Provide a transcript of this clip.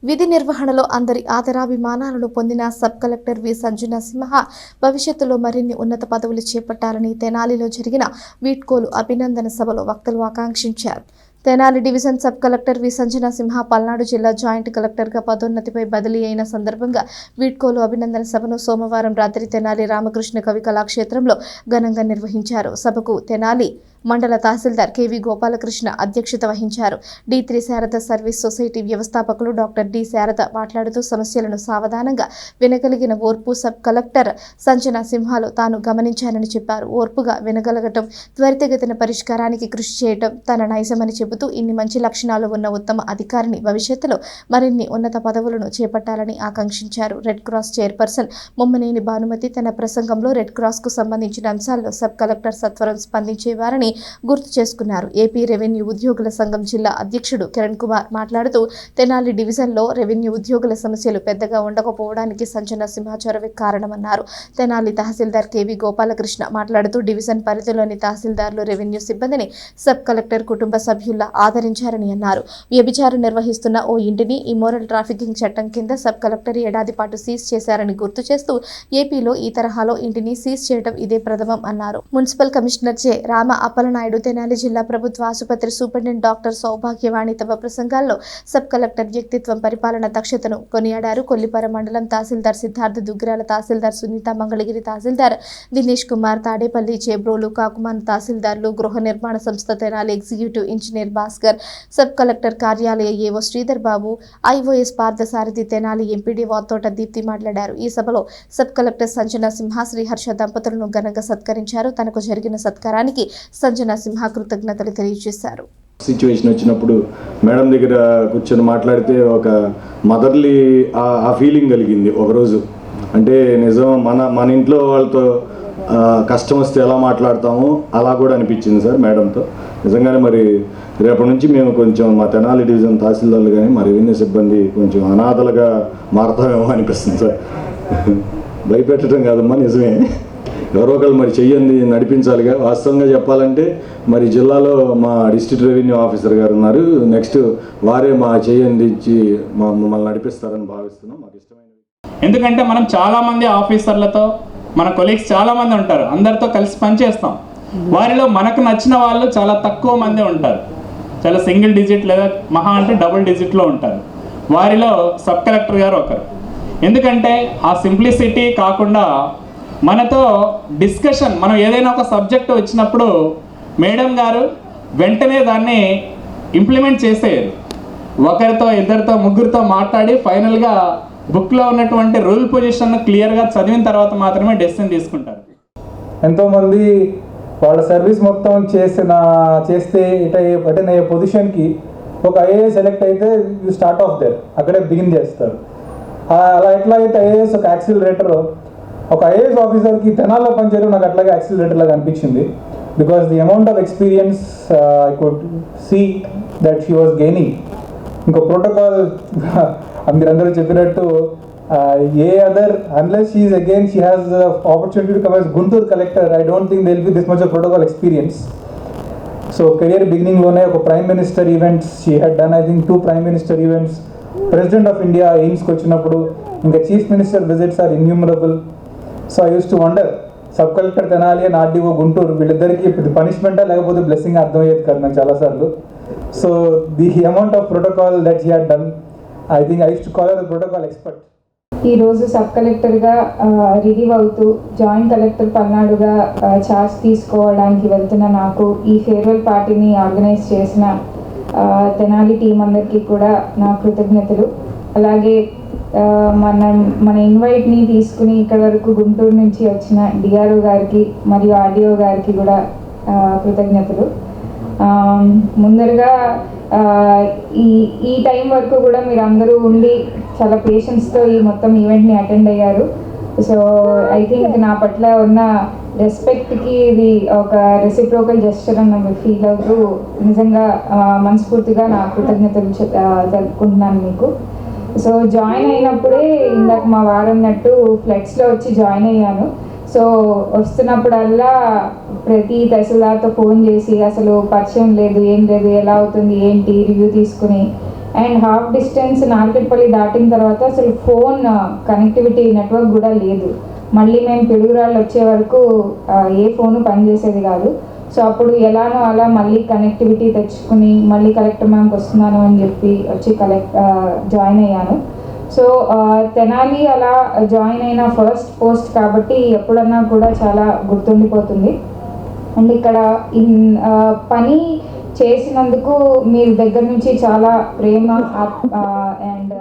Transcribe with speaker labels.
Speaker 1: విధి నిర్వహణలో అందరి ఆదరాభిమానాలను పొందిన సబ్ కలెక్టర్ వి సంజన సింహ భవిష్యత్తులో మరిన్ని ఉన్నత పదవులు చేపట్టాలని తెనాలిలో జరిగిన వీడ్కోలు అభినందన సభలో వక్తలు ఆకాంక్షించారు. తెనాలి డివిజన్ సబ్ కలెక్టర్ వి సంజన సింహ పల్నాడు జిల్లా జాయింట్ కలెక్టర్గా పదోన్నతిపై బదిలీ అయిన సందర్భంగా వీడ్కోలు అభినందన సభను సోమవారం రాత్రి తెనాలి రామకృష్ణ కవి కళాక్షేత్రంలో ఘనంగా నిర్వహించారు. సభకు తెనాలి మండల తహసీల్దార్ కెవి గోపాలకృష్ణ అధ్యక్షత వహించారు. డి3 శారద సర్వీస్ సొసైటీ వ్యవస్థాపకులు డాక్టర్ డి శారద మాట్లాడుతూ సమస్యలను సావధానంగా వినగలిగిన ఓర్పు సబ్ కలెక్టర్ సంజన సింహలో తాను గమనించానని చెప్పారు. ఓర్పుగా వినగలగటం, త్వరితగతిన పరిష్కారానికి కృషి చేయటం తన నైజమని చెబుతూ ఇన్ని మంచి లక్షణాలు ఉన్న ఉత్తమ అధికారిని భవిష్యత్తులో మరిన్ని ఉన్నత పదవులను చేపట్టాలని ఆకాంక్షించారు. Red cross chairperson Mommaneni Bhanumathi తన ప్రసంగంలో రెడ్ క్రాస్కు సంబంధించిన అంశాల్లో సబ్ కలెక్టర్ సత్వరం స్పందించేవారని గుర్తు చేసుకున్నారు. ఏపీ రెవెన్యూ ఉద్యోగుల సంఘం జిల్లా అధ్యక్షుడు కిరణ్ కుమార్ మాట్లాడుతూ తెనాలి డివిజన్లో రెవెన్యూ ఉద్యోగుల సమస్యలు పెద్దగా ఉండకపోవడానికి సంజన సింహ చొరవే కారణమన్నారు. తెనాలి తహసీల్దార్ కెవి గోపాలకృష్ణ మాట్లాడుతూ డివిజన్ పరిధిలోని తహసీల్దార్లు రెవెన్యూ సిబ్బందిని సబ్ కలెక్టర్ కుటుంబ సభ్యుల్లా ఆదరించారని అన్నారు. వ్యభిచారం నిర్వహిస్తున్న ఓ ఇంటిని ఇమ్మోరల్ ట్రాఫికింగ్ చట్టం కింద సబ్ కలెక్టర్ ఏడాది పాటు సీజ్ చేశారని గుర్తు చేస్తూ ఏపీలో ఈ తరహాలో ఇంటిని సీజ్ చేయడం ఇదే ప్రథమం అన్నారు. Municipal commissioner J Rama Appalanaidu, Tenali జిల్లా ప్రభుత్వ ఆసుపత్రి సూపరింటెండెంట్ డాక్టర్ సౌభాగ్యవాణి తమ ప్రసంగాల్లో సబ్ కలెక్టర్ వ్యక్తిత్వం, పరిపాలన దక్షతను కొనియాడారు. కొల్లిపర మండలం తహసీల్దార్ సిద్ధార్థ, దుగ్గిరాల తహసీల్దార్ సునీత, మంగళగిరి తహసీల్దార్ దినేష్ కుమార్, తాడేపల్లి, చేబ్రోలు, కాకుమాన్ తహసీల్దార్లు, గృహ నిర్మాణ సంస్థ Tenali executive engineer Bhaskar, sub collector కార్యాలయ ఏవో శ్రీధర్ బాబు, ఐఓఎస్ పార్థసారథి, తెనాలి ఎంపీడీ వాతోట దీప్తి మాట్లాడారు. ఈ సభలో సబ్ కలెక్టర్ సంజన సింహ, శ్రీహర్ష దంపతులను ఘనంగా సత్కరించారు. తనకు జరిగిన సత్కారానికి సంజన సింహ కృతజ్ఞతలు తెలియజేశారు.
Speaker 2: సిచ్యువేషన్ వచ్చినప్పుడు మేడం దగ్గర కూర్చొని మాట్లాడితే ఒక మదర్లీ ఆ ఫీలింగ్ కలిగింది ఒకరోజు. అంటే నిజం మన ఇంట్లో వాళ్ళతో కష్టం వస్తే ఎలా మాట్లాడతామో అలా కూడా అనిపించింది సార్ మేడంతో. నిజంగానే మరి రేపటి నుంచి మేము కొంచెం మా తెనాలి డివిజన్ తహసీల్దార్లు కానీ మా రెవెన్యూ సిబ్బంది కొంచెం అనాథలుగా మారతామేమో అనిపిస్తుంది సార్. భయపెట్టడం కాదమ్మా, నిజమే. ఎవరో ఒకళ్ళు మరి చెయ్యండి నడిపించాలిగా. వాస్తవంగా చెప్పాలంటే మరి జిల్లాలో మా డిస్ట్రిక్ట్ రెవెన్యూ ఆఫీసర్ గారు ఉన్నారు. నెక్స్ట్ వారే మా చెయ్యండి ఇచ్చి మమ్మల్ని నడిపిస్తారని భావిస్తున్నాం. మాకు ఇష్టమైన,
Speaker 3: ఎందుకంటే మనం చాలామంది ఆఫీసర్లతో, మన కొలీగ్స్ చాలామంది ఉంటారు, అందరితో కలిసి పనిచేస్తాం. వారిలో మనకు నచ్చిన వాళ్ళు చాలా తక్కువ మంది ఉంటారు. చాలా సింగిల్ డిజిట్ లేదా మహా అంటే డబుల్ డిజిట్లో ఉంటారు. వారిలో సబ్ కలెక్టర్ గారు ఒకరు. ఎందుకంటే ఆ సింప్లిసిటీ కాకుండా మనతో డిస్కషన్, మనం ఏదైనా ఒక సబ్జెక్ట్ వచ్చినప్పుడు మేడం గారు వెంటనే దాన్ని ఇంప్లిమెంట్ చేసేయారు. ఒకరితో, ఇద్దరితో, ముగ్గురితో మాట్లాడి ఫైనల్గా బుక్లో ఉన్నటువంటి రూల్ పొజిషన్ క్లియర్గా చదివిన తర్వాత మాత్రమే డెసిషన్ తీసుకుంటారు.
Speaker 4: ఎంతోమంది వాళ్ళ సర్వీస్ మొత్తం చేస్తే అటెండ్ అయ్యే పొజిషన్కి ఒక ఐఏఎస్ సెలెక్ట్ అయితే యూ స్టార్ట్ ఆఫ్ దేర్, అక్కడే బిగిన్ చేస్తారు. అలా ఎట్లా అయితే ఐఏఎస్ ఒక యాక్సిలరేటర్, ఒక ఐఏఎస్ ఆఫీసర్కి తెనాల్లో పనిచేయడం నాకు అట్లాగే యాక్సిలరేటర్ లాగా అనిపించింది. Because the amount of experience I could see that she was gaining. ఇంకో ప్రోటోకాల్ మీరందరూ చెప్పినట్టు a other unless she is again she has opportunity to come as Guntur collector, I don't think they will be this much of protocol experience. So career బిగినింగ్లోనే ఒక prime minister events she had done, I think 2 prime minister events. President of India ఎయిమ్స్కి వచ్చినప్పుడు ఇంకా chief minister visits are innumerable. So I use to wonder, sub collector Tenali and RDO Guntur వీళ్ళిద్దరికి ఇది పనిష్మెంటా లేకపోతే blessing అర్థమయ్యేది కాదు నాకు చాలాసార్లు. So the amount of protocol that he had done, I think I use to call the protocol expert.
Speaker 5: ఈరోజు sub కలెక్టర్గా రిలీవ్ అవుతూ జాయింట్ కలెక్టర్ పల్నాడుగా ఛార్జ్ తీసుకోవడానికి వెళ్తున్న నాకు ఈ ఫేర్వెల్ పార్టీని ఆర్గనైజ్ చేసిన తెనాలి టీం అందరికీ కూడా నా కృతజ్ఞతలు. అలాగే మన ఇన్వైట్ని తీసుకుని ఇక్కడ వరకు గుంటూరు నుంచి వచ్చిన డిఆర్ఓ గారికి మరియు ఆర్డీఓ గారికి కూడా కృతజ్ఞతలు. ముందరగా ఈ టైం వరకు కూడా మీరు అందరూ ఉండి చాలా పేషెన్స్తో ఈ మొత్తం ఈవెంట్ని అటెండ్ అయ్యారు. సో ఐ థింక్ నా పట్ల ఉన్న రెస్పెక్ట్కి ఇది ఒక రెసిప్రోకల్ జెస్చర్ అని ఫీల్ అవుతూ నిజంగా మనస్ఫూర్తిగా నా కృతజ్ఞతలు జరుపుకుంటున్నాను మీకు. సో జాయిన్ అయినప్పుడే ఇందాక మా వారన్నట్టు ఫ్లెక్స్లో వచ్చి జాయిన్ అయ్యాను. సో వస్తున్నప్పుడల్లా ప్రతి తహసీల్దార్తో ఫోన్ చేసి అసలు పరిచయం లేదు, ఏం లేదు, ఎలా అవుతుంది ఏంటి రివ్యూ తీసుకుని అండ్ హాఫ్ డిస్టెన్స్ నార్కెట్పల్లి దాటిన తర్వాత అసలు ఫోన్ కనెక్టివిటీ నెట్వర్క్ కూడా లేదు. మళ్ళీ మేము పిడుగురాళ్ళు వచ్చే వరకు ఏ ఫోను పనిచేసేది కాదు. సో అప్పుడు ఎలానో అలా మళ్ళీ కనెక్టివిటీ తెచ్చుకుని మళ్ళీ కలెక్టర్ మ్యామ్కి వస్తున్నాను అని చెప్పి వచ్చి జాయిన్ అయ్యాను. సో తెనాలి అలా జాయిన్ అయిన ఫస్ట్ పోస్ట్ కాబట్టి ఎప్పుడన్నా కూడా చాలా గుర్తుండిపోతుంది. అండ్ ఇక్కడ పని చేసినందుకు మీ దగ్గర నుంచి చాలా ప్రేమ అండ్